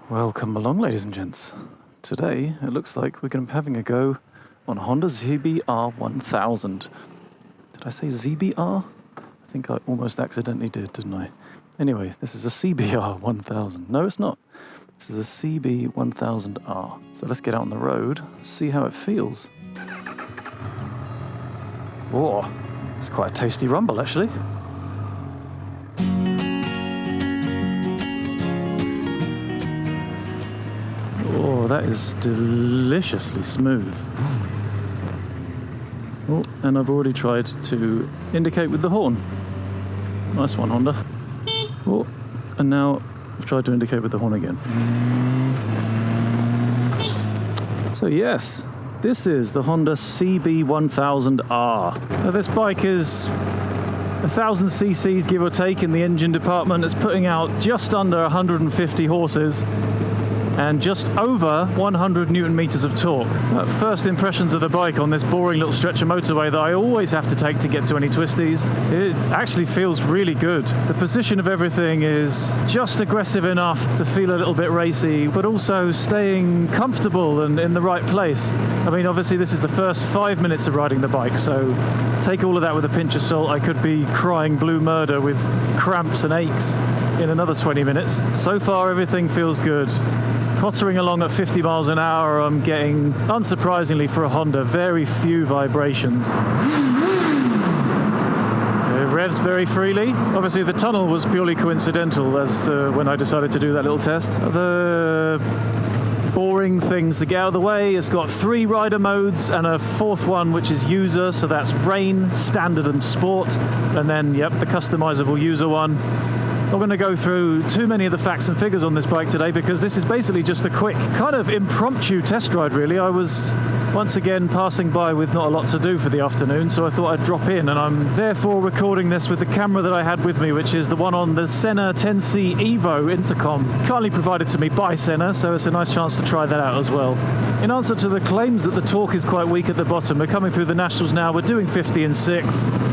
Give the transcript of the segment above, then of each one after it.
Welcome along, ladies and gents. Today, it looks like we're going to be having a go on a Honda CB1000. Did I say ZBR? I think I almost accidentally did, didn't I? Anyway, this is a CBR1000. No, it's not. This is a CB1000R. So let's get out on the road, see how it feels. Whoa, it's quite a tasty rumble, actually. Oh, that is deliciously smooth. Oh, and I've already tried to indicate with the horn. Nice one, Honda. Oh, and now I've tried to indicate with the horn again. So yes, this is the Honda CB1000R. Now this bike is 1,000 cc's, give or take, in the engine department. It's putting out just under 150 horses. And just over 100 Newton meters of torque. First impressions of the bike on this boring little stretch of motorway that I always have to take to get to any twisties. It actually feels really good. The position of everything is just aggressive enough to feel a little bit racy, but also staying comfortable and in the right place. I mean, obviously this is the first 5 minutes of riding the bike, so take all of that with a pinch of salt. I could be crying blue murder with cramps and aches in another 20 minutes. So far, everything feels good. Pottering along at 50 miles an hour, I'm getting, unsurprisingly for a Honda, very few vibrations. It revs very freely. Obviously the tunnel was purely coincidental as to when I decided to do that little test. The boring things to get out of the way, it's got 3 rider modes and a 4th one which is user, so that's rain, standard and sport, and then yep, the customizable user one. I'm not going to go through too many of the facts and figures on this bike today because this is basically just a quick kind of impromptu test ride really. I was once again passing by with not a lot to do for the afternoon, so I thought I'd drop in, and I'm therefore recording this with the camera that I had with me, which is the one on the Senna 10C Evo intercom, kindly provided to me by Senna, so it's a nice chance to try that out as well. In answer to the claims that the torque is quite weak at the bottom, we're coming through the Nationals now, we're doing 50 in 6th.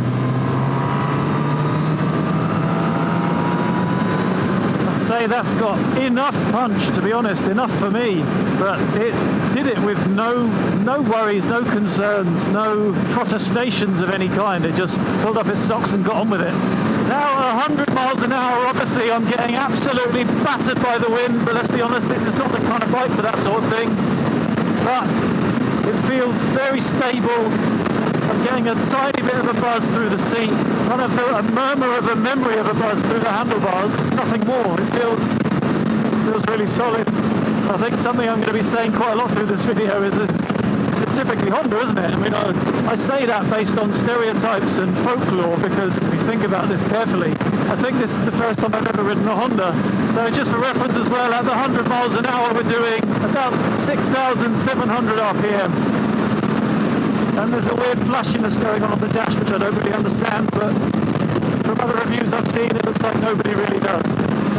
Say that's got enough punch, to be honest, enough for me, but it did it with no worries, no concerns, no protestations of any kind. It just pulled up its socks and got on with it. Now 100 miles an hour, obviously I'm getting absolutely battered by the wind, but let's be honest, this is not the kind of bike for that sort of thing. But it feels very stable. I'm getting a tiny bit of a buzz through the seat, kind of a murmur of a memory of a buzz through the handlebars, nothing more. It feels really solid. I think something I'm going to be saying quite a lot through this video is it's typically Honda, isn't it? I mean, I say that based on stereotypes and folklore because if you think about this carefully, I think this is the first time I've ever ridden a Honda. So just for reference as well, at the 100 miles an hour we're doing about 6,700 RPM. And there's a weird flashiness going on the dash, which I don't really understand, but from other reviews I've seen, it looks like nobody really does.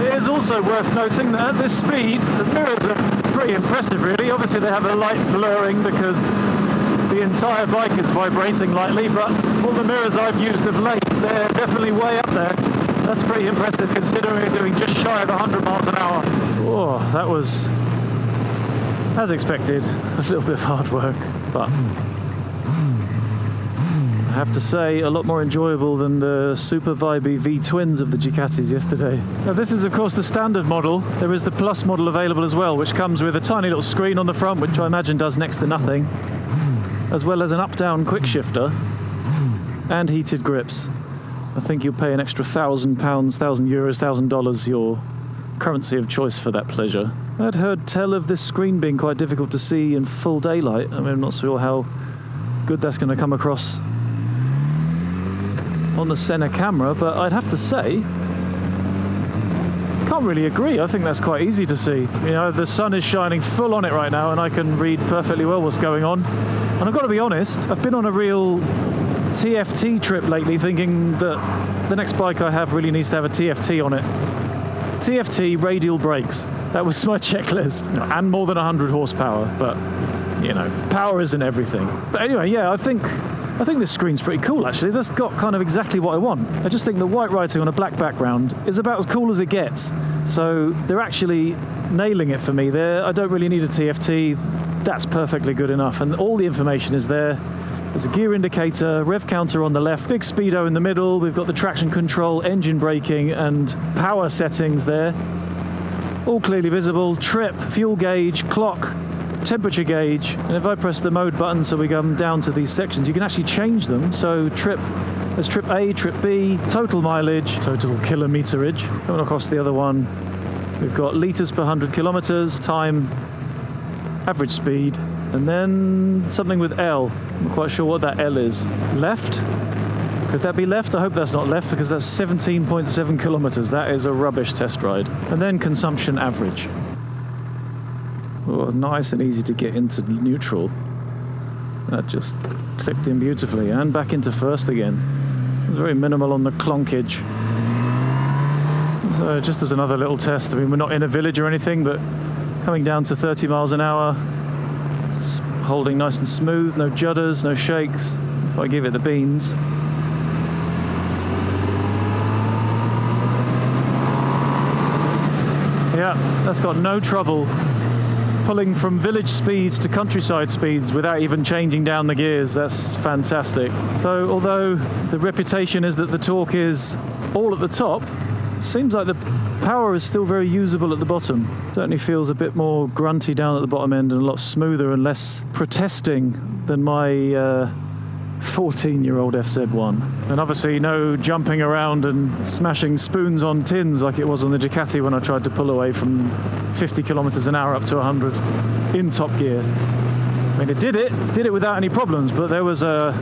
It is also worth noting that at this speed, the mirrors are pretty impressive, really. Obviously, they have a light blurring because the entire bike is vibrating lightly, but all the mirrors I've used of late, they're definitely way up there. That's pretty impressive, considering we're doing just shy of 100 miles an hour. Oh, that was, as expected, a little bit of hard work, but I have to say, a lot more enjoyable than the super vibey V-twins of the Ducatis yesterday. Now this is of course the standard model. There is the Plus model available as well, which comes with a tiny little screen on the front, which I imagine does next to nothing, as well as an up-down quick shifter and heated grips. I think you'll pay an extra £1,000, €1,000, $1,000, your currency of choice for that pleasure. I'd heard tell of this screen being quite difficult to see in full daylight. I mean, I'm not sure how good that's going to come across on the Senna camera, but I'd have to say, can't really agree. I think that's quite easy to see. You know, the sun is shining full on it right now and I can read perfectly well what's going on. And I've got to be honest, I've been on a real TFT trip lately, thinking that the next bike I have really needs to have a TFT on it. TFT radial brakes. That was my checklist. And more than 100 horsepower, but you know, power isn't everything. But anyway, yeah, I think I think this screen's pretty cool, actually. That's got kind of exactly what I want. I just think the white writing on a black background is about as cool as it gets. So they're actually nailing it for me there. I don't really need a TFT. That's perfectly good enough. And all the information is there. There's a gear indicator, rev counter on the left, big speedo in the middle. We've got the traction control, engine braking, and power settings there. All clearly visible. Trip, fuel gauge, clock, temperature gauge, and if I press the mode button so we come down to these sections, you can actually change them. So there's trip A, trip B, total mileage, total kilometerage. Coming across the other one, we've got litres per 100 kilometres, time, average speed, and then something with L. I'm not quite sure what that L is. Left? Could that be left? I hope that's not left, because that's 17.7 kilometres. That is a rubbish test ride. And then consumption average. Oh, nice and easy to get into neutral. That just clicked in beautifully. And back into first again. Very minimal on the clonkage. So just as another little test, I mean, we're not in a village or anything, but coming down to 30 miles an hour, holding nice and smooth, no judders, no shakes. If I give it the beans. Yeah, that's got no trouble pulling from village speeds to countryside speeds without even changing down the gears. That's fantastic. So although the reputation is that the torque is all at the top, it seems like the power is still very usable at the bottom. Certainly feels a bit more grunty down at the bottom end and a lot smoother and less protesting than my 14-year-old FZ1. And obviously no jumping around and smashing spoons on tins like it was on the Ducati when I tried to pull away from 50 kilometers an hour up to 100 in top gear. I mean, it did it without any problems, but there was a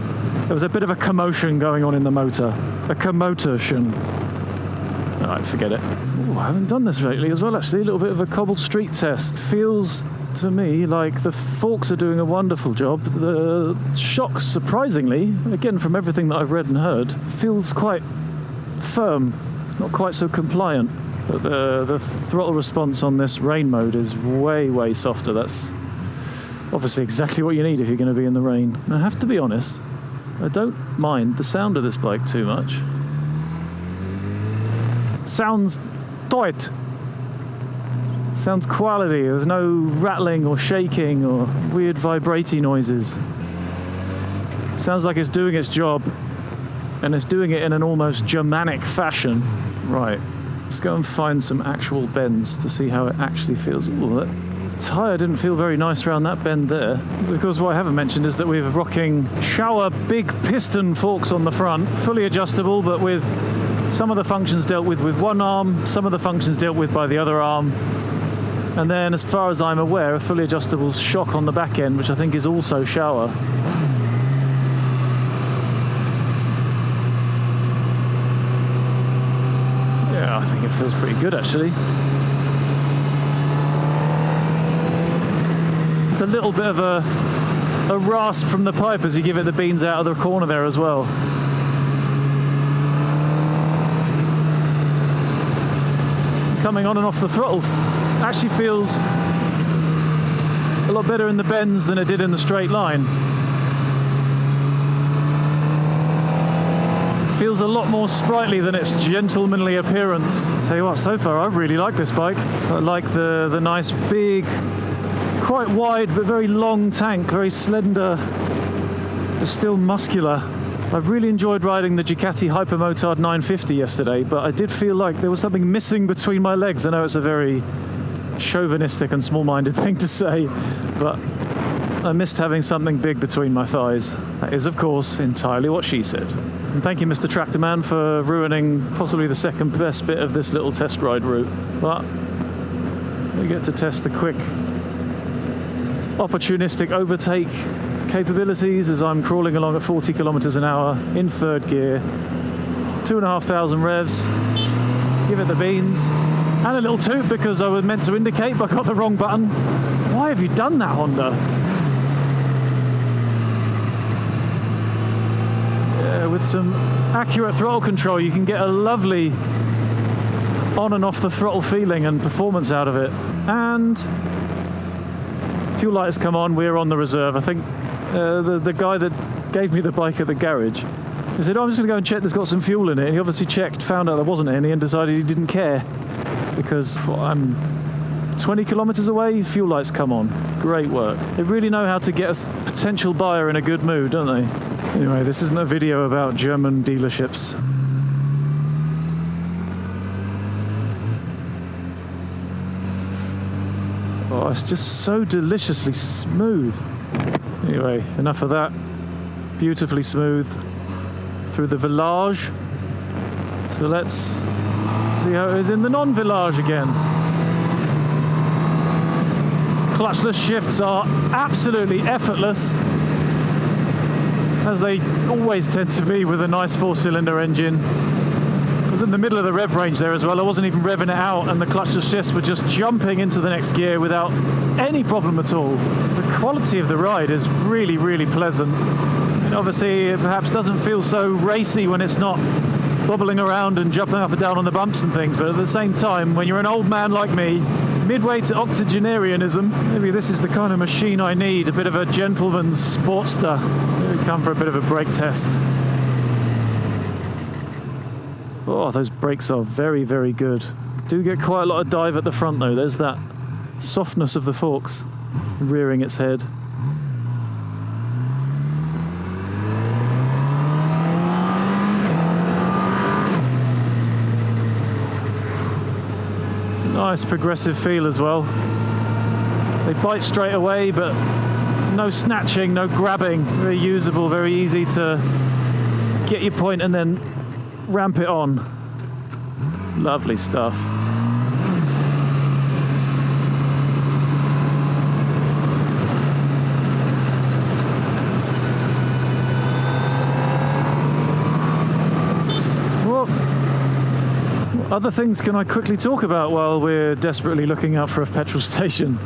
bit of a commotion going on in the motor. A commotion. All right, forget it. Ooh, I haven't done this lately as well, actually. A little bit of a cobbled street test. Feels to me like the forks are doing a wonderful job. The shocks, surprisingly, again from everything that I've read and heard, feels quite firm, not quite so compliant. But the throttle response on this rain mode is way softer. That's obviously exactly what you need if you're going to be in the rain. And I have to be honest, I don't mind the sound of this bike too much. Sounds tight. Sounds quality. There's no rattling or shaking or weird vibrating noises. Sounds like it's doing its job, and it's doing it in an almost Germanic fashion. Right, let's go and find some actual bends to see how it actually feels. Ooh, that tyre didn't feel very nice around that bend there. Of course, what I haven't mentioned is that we're rocking Shower big piston forks on the front, fully adjustable, but with some of the functions dealt with one arm, some of the functions dealt with by the other arm. And then, as far as I'm aware, a fully adjustable shock on the back end, which I think is also Shower. Yeah, I think it feels pretty good, actually. It's a little bit of a rasp from the pipe as you give it the beans out of the corner there as well. Coming on and off the throttle actually feels a lot better in the bends than it did in the straight line. It feels a lot more sprightly than its gentlemanly appearance. Tell you what, so far I really like this bike. I like the nice big, quite wide but very long tank, very slender, but still muscular. I've really enjoyed riding the Ducati Hypermotard 950 yesterday, but I did feel like there was something missing between my legs. I know it's a very chauvinistic and small-minded thing to say, but I missed having something big between my thighs. That is, of course, entirely what she said. And thank you, Mr. Tractorman, for ruining possibly the second best bit of this little test ride route. But we get to test the quick, opportunistic overtake capabilities as I'm crawling along at 40 kilometers an hour in third gear, 2,500 revs, give it the beans, and a little toot because I was meant to indicate but I got the wrong button. Why have you done that, Honda? Yeah, with some accurate throttle control you can get a lovely on and off the throttle feeling and performance out of it. And fuel light has come on, we're on the reserve. I think the guy that gave me the bike at the garage. He said, oh, I'm just going to go and check there's got some fuel in it. And he obviously checked, found out there wasn't any, and decided he didn't care. Because I'm 20 kilometers away, fuel lights come on. Great work. They really know how to get a potential buyer in a good mood, don't they? Anyway, this isn't a video about German dealerships. Oh, it's just so deliciously smooth. Anyway, enough of that. Beautifully smooth through the village. So let's see how it is in the non-village again. Clutchless shifts are absolutely effortless, as they always tend to be with a nice 4-cylinder engine. I was in the middle of the rev range there as well. I wasn't even revving it out, and the clutchless shifts were just jumping into the next gear without any problem at all. The quality of the ride is really, really pleasant. And obviously, it perhaps doesn't feel so racy when it's not bobbling around and jumping up and down on the bumps and things, but at the same time, when you're an old man like me, midway to octogenarianism, maybe this is the kind of machine I need, a bit of a gentleman's sportster. Here we come for a bit of a brake test. Oh, those brakes are very, very good. Do get quite a lot of dive at the front though. There's that softness of the forks rearing its head. Nice progressive feel as well. They bite straight away, but no snatching, no grabbing. Very usable, very easy to get your point and then ramp it on. Lovely stuff. Other things can I quickly talk about while we're desperately looking out for a petrol station?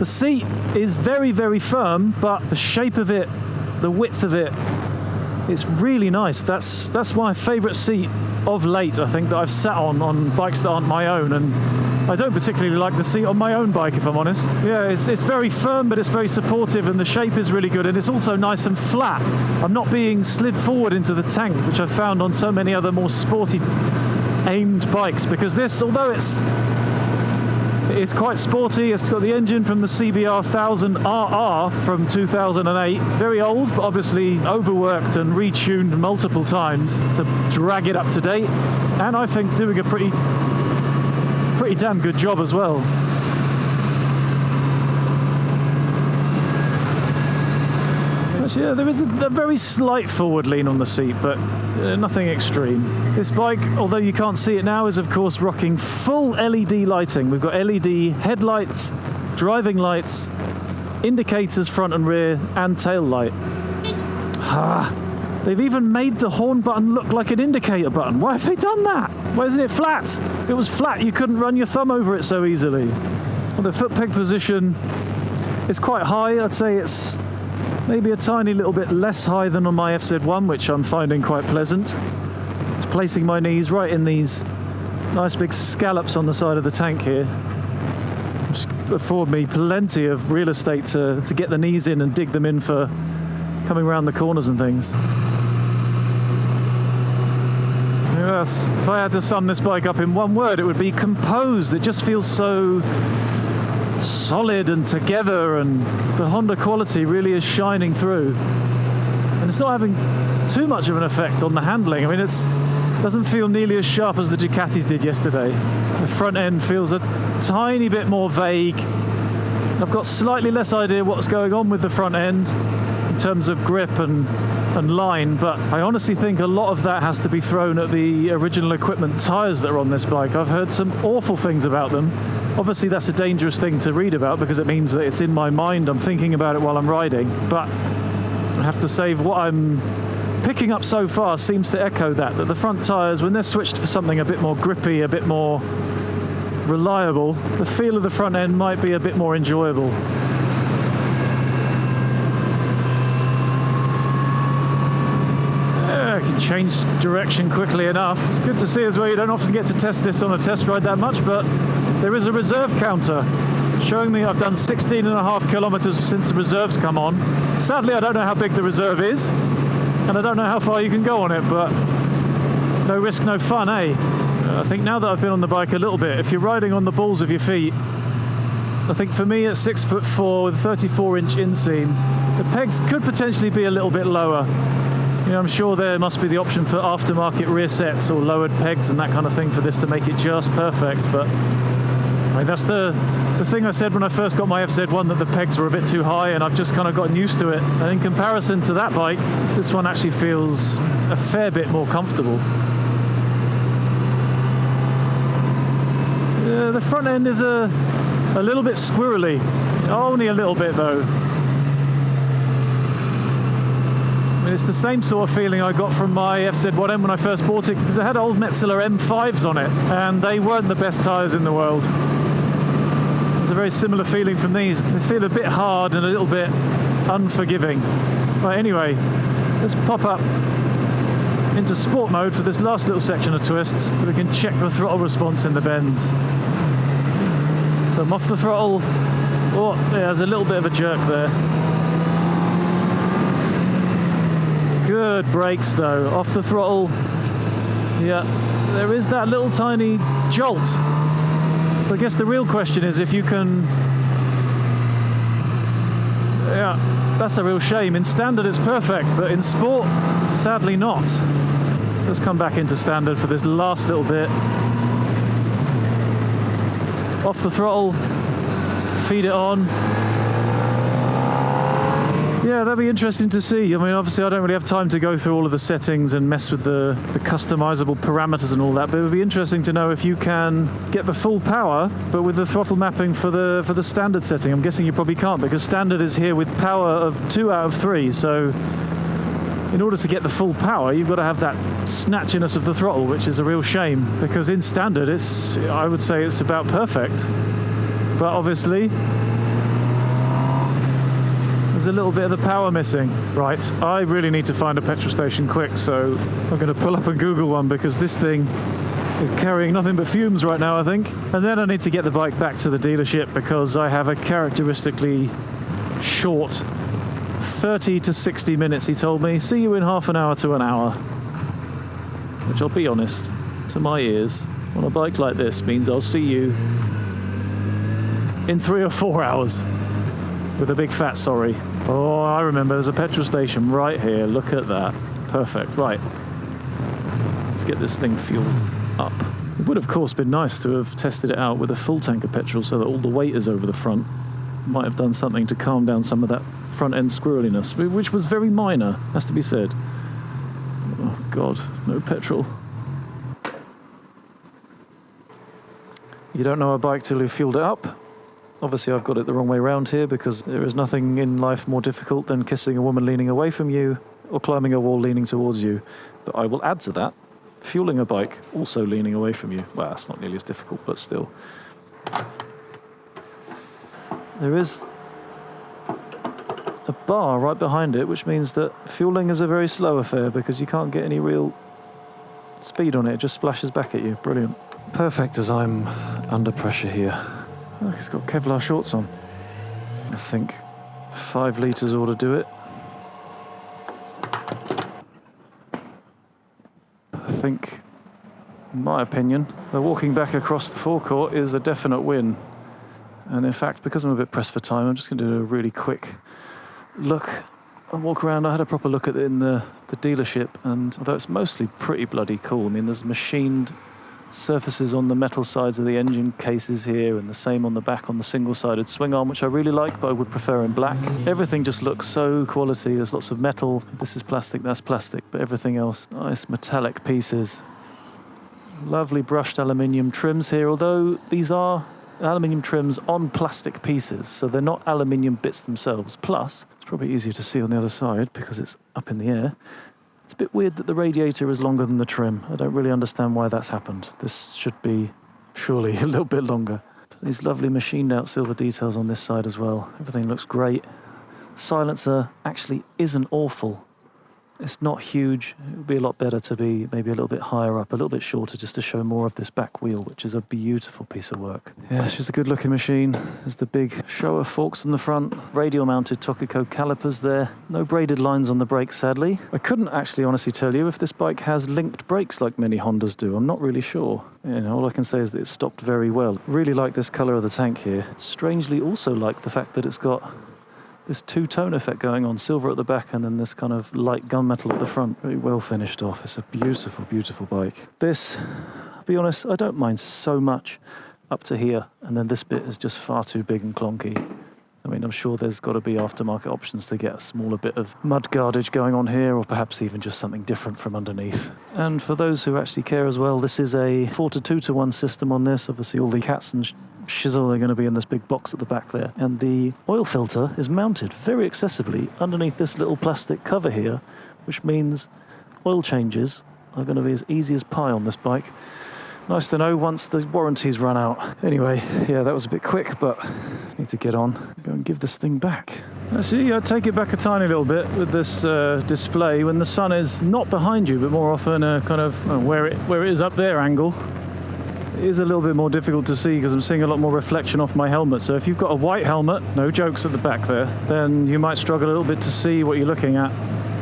The seat is very, very firm, but the shape of it, the width of it, it's really nice. That's my favourite seat of late, I think, that I've sat on bikes that aren't my own, and I don't particularly like the seat on my own bike, if I'm honest. Yeah, it's very firm, but it's very supportive, and the shape is really good, and it's also nice and flat. I'm not being slid forward into the tank, which I've found on so many other more sporty aimed bikes, because this, although it's quite sporty, it's got the engine from the CB1000R from 2008, very old, but obviously overworked and retuned multiple times to drag it up to date, and I think doing a pretty damn good job as well. Yeah, there is a very slight forward lean on the seat, but nothing extreme. This bike, although you can't see it now, is of course rocking full LED lighting. We've got LED headlights, driving lights, indicators front and rear, and tail light. They've even made the horn button look like an indicator button. Why have they done that? Why isn't it flat? If it was flat, you couldn't run your thumb over it so easily. Well, the foot peg position is quite high. I'd say it's maybe a tiny little bit less high than on my FZ1, which I'm finding quite pleasant. Just placing my knees right in these nice big scallops on the side of the tank here, which afford me plenty of real estate to get the knees in and dig them in for coming around the corners and things. Yes, if I had to sum this bike up in one word, it would be composed. It just feels so solid and together, and the Honda quality really is shining through, and it's not having too much of an effect on the handling. I mean, it doesn't feel nearly as sharp as the Ducatis did yesterday. The front end feels a tiny bit more vague. I've got slightly less idea what's going on with the front end in terms of grip and line, but I honestly think a lot of that has to be thrown at the original equipment tyres that are on this bike. I've heard some awful things about them. Obviously that's a dangerous thing to read about, because it means that it's in my mind, I'm thinking about it while I'm riding, but I have to say what I'm picking up so far seems to echo that the front tyres, when they're switched for something a bit more grippy, a bit more reliable, the feel of the front end might be a bit more enjoyable. I can change direction quickly enough. It's good to see as well, you don't often get to test this on a test ride that much, but there is a reserve counter. showing me I've done 16.5 kilometers since the reserve's come on. Sadly, I don't know how big the reserve is, and I don't know how far you can go on it, but no risk, no fun, eh? I think now that I've been on the bike a little bit, if you're riding on the balls of your feet, I think for me at 6'4" with 34-inch inseam, the pegs could potentially be a little bit lower. You know, I'm sure there must be the option for aftermarket rear sets or lowered pegs and that kind of thing for this to make it just perfect, but I mean, that's the thing I said when I first got my FZ1, that the pegs were a bit too high, and I've just kind of gotten used to it. And in comparison to that bike, this one actually feels a fair bit more comfortable. The front end is a little bit squirrely, only a little bit though. I mean, it's the same sort of feeling I got from my FZ1M when I first bought it, because I had old Metzeler M5s on it, and they weren't the best tyres in the world. It's a very similar feeling from these. They feel a bit hard and a little bit unforgiving. Right, anyway, let's pop up into sport mode for this last little section of twists so we can check the throttle response in the bends. So I'm off the throttle. Oh, yeah, there's a little bit of a jerk there. Good brakes though. Off the throttle. Yeah, there is that little tiny jolt. So I guess the real question is if you can... Yeah, that's a real shame. In standard it's perfect, but in sport, sadly not. So let's come back into standard for this last little bit. Off the throttle, feed it on. Yeah, that'd be interesting to see. I mean, obviously I don't really have time to go through all of the settings and mess with the customizable parameters and all that, but it would be interesting to know if you can get the full power, but with the throttle mapping for the standard setting. I'm guessing you probably can't, because standard is here with power of 2 out of 3, so in order to get the full power, you've got to have that snatchiness of the throttle, which is a real shame, because in standard, I would say it's about perfect. But obviously, there's a little bit of the power missing. Right, I really need to find a petrol station quick, so I'm going to pull up and Google one, because this thing is carrying nothing but fumes right now, I think. And then I need to get the bike back to the dealership, because I have a characteristically short 30 to 60 minutes, he told me. See you in half an hour to an hour. Which, I'll be honest, to my ears, on a bike like this means I'll see you in 3 or 4 hours. With a big fat sorry. Oh, I remember, there's a petrol station right here. Look at that. Perfect. Right. Let's get this thing fueled up. It would, of course, been nice to have tested it out with a full tank of petrol so that all the weight is over the front. Might have done something to calm down some of that front end squirreliness, which was very minor, has to be said. Oh God, no petrol. You don't know a bike till you've fueled it up. Obviously I've got it the wrong way around here, because there is nothing in life more difficult than kissing a woman leaning away from you or climbing a wall leaning towards you. But I will add to that, fueling a bike also leaning away from you. Well, that's not nearly as difficult, but still. There is a bar right behind it, which means that fueling is a very slow affair, because you can't get any real speed on it. It just splashes back at you. Brilliant. Perfect as I'm under pressure here. Look, it's got Kevlar shorts on. I think 5 litres ought to do it. I think, in my opinion, the walking back across the forecourt is a definite win. And in fact, because I'm a bit pressed for time, I'm just going to do a really quick look and walk around. I had a proper look at it in the dealership, and although it's mostly pretty bloody cool, I mean, there's machined surfaces on the metal sides of the engine cases here, and the same on the back on the single-sided swing arm, which I really like, but I would prefer in black. Everything just looks so quality. There's lots of metal. This is plastic, that's plastic, but everything else, nice metallic pieces. Lovely brushed aluminium trims here, although these are aluminium trims on plastic pieces, so they're not aluminium bits themselves. Plus, it's probably easier to see on the other side because it's up in the air. It's a bit weird that the radiator is longer than the trim. I don't really understand why that's happened. This should be surely a little bit longer. These lovely machined out silver details on this side as well. Everything looks great. The silencer actually isn't awful. It's not huge. It would be a lot better to be maybe a little bit higher up, a little bit shorter, just to show more of this back wheel, which is a beautiful piece of work. Yeah, it's just a good looking machine. There's the big Showa forks on the front, radial mounted Tokiko calipers there. No braided lines on the brakes, sadly. I couldn't actually honestly tell you if this bike has linked brakes like many Hondas do. I'm not really sure. You know, all I can say is that it stopped very well. Really like this colour of the tank here. Strangely also like the fact that it's got this two-tone effect going on, silver at the back and then this kind of light gunmetal at the front. Very well finished off. It's a beautiful, beautiful bike. This, I'll be honest, I don't mind so much up to here, and then this bit is just far too big and clunky. I mean, I'm sure there's got to be aftermarket options to get a smaller bit of mud guardage going on here, or perhaps even just something different from underneath. And for those who actually care as well, this is a 4:2:1 system on this. Obviously all the cats and shizzle are going to be in this big box at the back there. And the oil filter is mounted very accessibly underneath this little plastic cover here, which means oil changes are going to be as easy as pie on this bike. Nice to know once the warranties run out. Anyway, yeah, that was a bit quick, but I need to get on, go and give this thing back. Actually, I'd take it back a tiny little bit with this display when the sun is not behind you, but more often a kind of where it is up there angle. It is a little bit more difficult to see because I'm seeing a lot more reflection off my helmet. So if you've got a white helmet, no jokes at the back there, then you might struggle a little bit to see what you're looking at.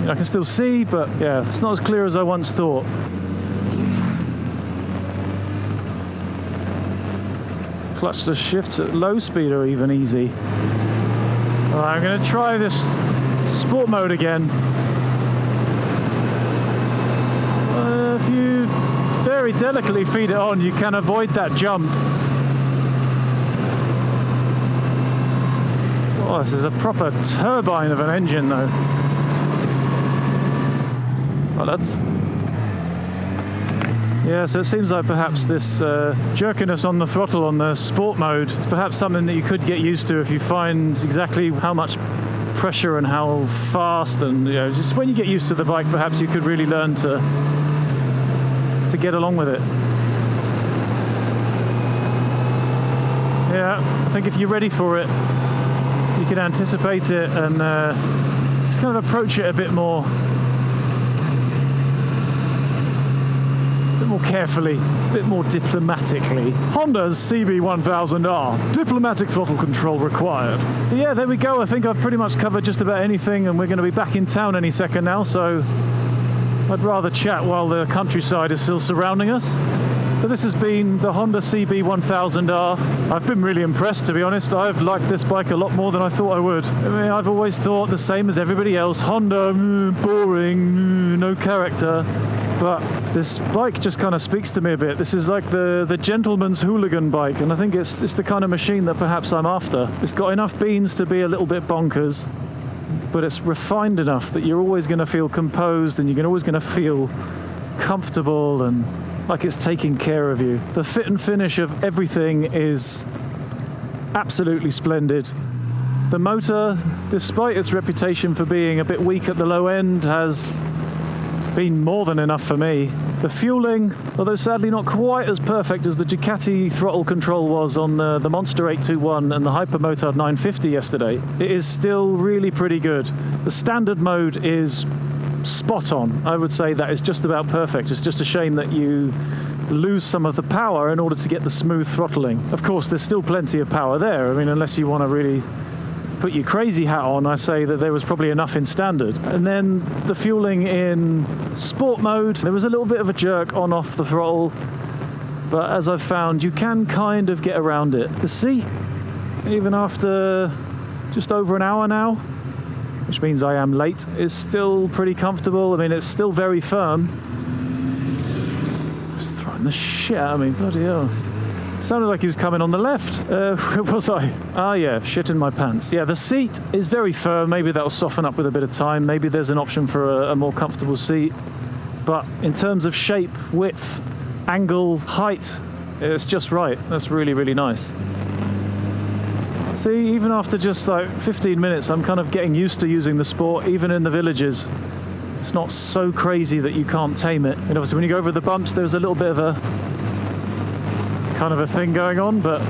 You know, I can still see, but yeah, it's not as clear as I once thought. Clutchless shifts at low speed are even easy. All right, I'm going to try this sport mode again. If you very delicately feed it on, you can avoid that jump. Oh, this is a proper turbine of an engine though. Well, that's... Yeah, so it seems like perhaps this jerkiness on the throttle on the sport mode is perhaps something that you could get used to if you find exactly how much pressure and how fast, and you know, just when you get used to the bike, perhaps you could really learn to get along with it. Yeah, I think if you're ready for it, you can anticipate it and just kind of approach it a bit more carefully, a bit more diplomatically. Honda's CB1000R, diplomatic throttle control required. So yeah, there we go. I think I've pretty much covered just about anything, and we're going to be back in town any second now, so I'd rather chat while the countryside is still surrounding us. But this has been the Honda CB1000R. I've been really impressed, to be honest. I've liked this bike a lot more than I thought I would. I mean, I've always thought the same as everybody else. Honda, boring, no character. But this bike just kind of speaks to me a bit. This is like the gentleman's hooligan bike, and I think it's the kind of machine that perhaps I'm after. It's got enough beans to be a little bit bonkers, but it's refined enough that you're always going to feel composed and you're always going to feel comfortable and like it's taking care of you. The fit and finish of everything is absolutely splendid. The motor, despite its reputation for being a bit weak at the low end, has been more than enough for me. The fueling, although sadly not quite as perfect as the Ducati throttle control was on the Monster 821 and the Hypermotard 950 yesterday, it is still really pretty good. The standard mode is spot on. I would say that is just about perfect. It's just a shame that you lose some of the power in order to get the smooth throttling. Of course, there's still plenty of power there. I mean, unless you want to really put your crazy hat on, I say that there was probably enough in standard. And then the fueling in sport mode, there was a little bit of a jerk on off the throttle, but as I've found, you can kind of get around it. The seat, even after just over an hour now, which means I am late, is still pretty comfortable. I mean, it's still very firm. Just throwing the shit out of me, bloody hell. Sounded like he was coming on the left. Where was I? Ah, yeah, shit in my pants. Yeah, the seat is very firm. Maybe that'll soften up with a bit of time. Maybe there's an option for a more comfortable seat. But in terms of shape, width, angle, height, it's just right. That's really, really nice. See, even after just like 15 minutes, I'm kind of getting used to using the Sport, even in the villages. It's not so crazy that you can't tame it. And obviously when you go over the bumps, there's a little bit of a kind of a thing going on, but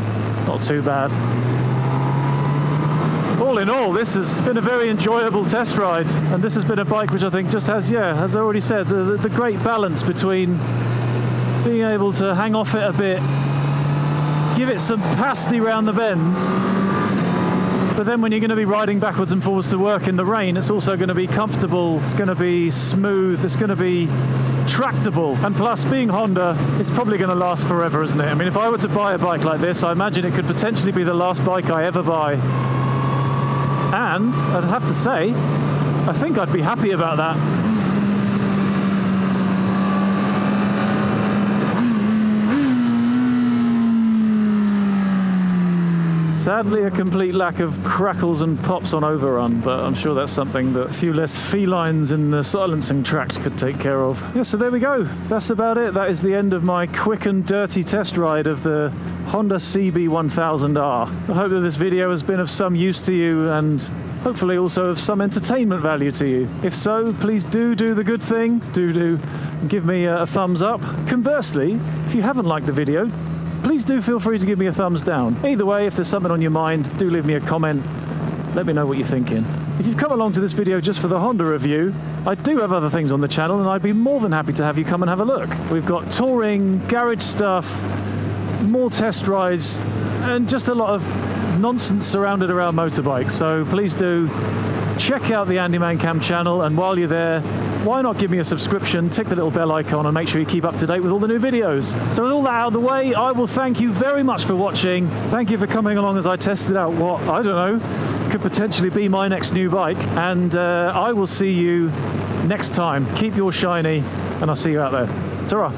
not too bad. all in all, this has been a very enjoyable test ride, and this has been a bike which I think just has, yeah, as I already said, the great balance between being able to hang off it a bit, give it some pasty round the bends, but then when you're going to be riding backwards and forwards to work in the rain, it's also going to be comfortable, it's going to be smooth, it's going to be tractable, and plus being Honda, it's probably going to last forever, isn't it? I mean, if I were to buy a bike like this, I imagine it could potentially be the last bike I ever buy, and I'd have to say, I think I'd be happy about that. Sadly, a complete lack of crackles and pops on overrun, but I'm sure that's something that a few less felines in the silencing tract could take care of. Yeah, so there we go. That's about it. That is the end of my quick and dirty test ride of the Honda CB1000R. I hope that this video has been of some use to you and hopefully also of some entertainment value to you. If so, please do the good thing. Do give me a thumbs up. Conversely, if you haven't liked the video, please do feel free to give me a thumbs down. Either way, if there's something on your mind, do leave me a comment. Let me know what you're thinking. If you've come along to this video just for the Honda review, I do have other things on the channel and I'd be more than happy to have you come and have a look. We've got touring, garage stuff, more test rides, and just a lot of nonsense surrounded around motorbikes. So please do check out the AndyManCam channel, and while you're there, why not give me a subscription, tick the little bell icon, and make sure you keep up to date with all the new videos. So with all that out of the way, I will thank you very much for watching. Thank you for coming along as I tested out what, I don't know, could potentially be my next new bike. And I will see you next time. Keep yours shiny, and I'll see you out there. Ta-ra.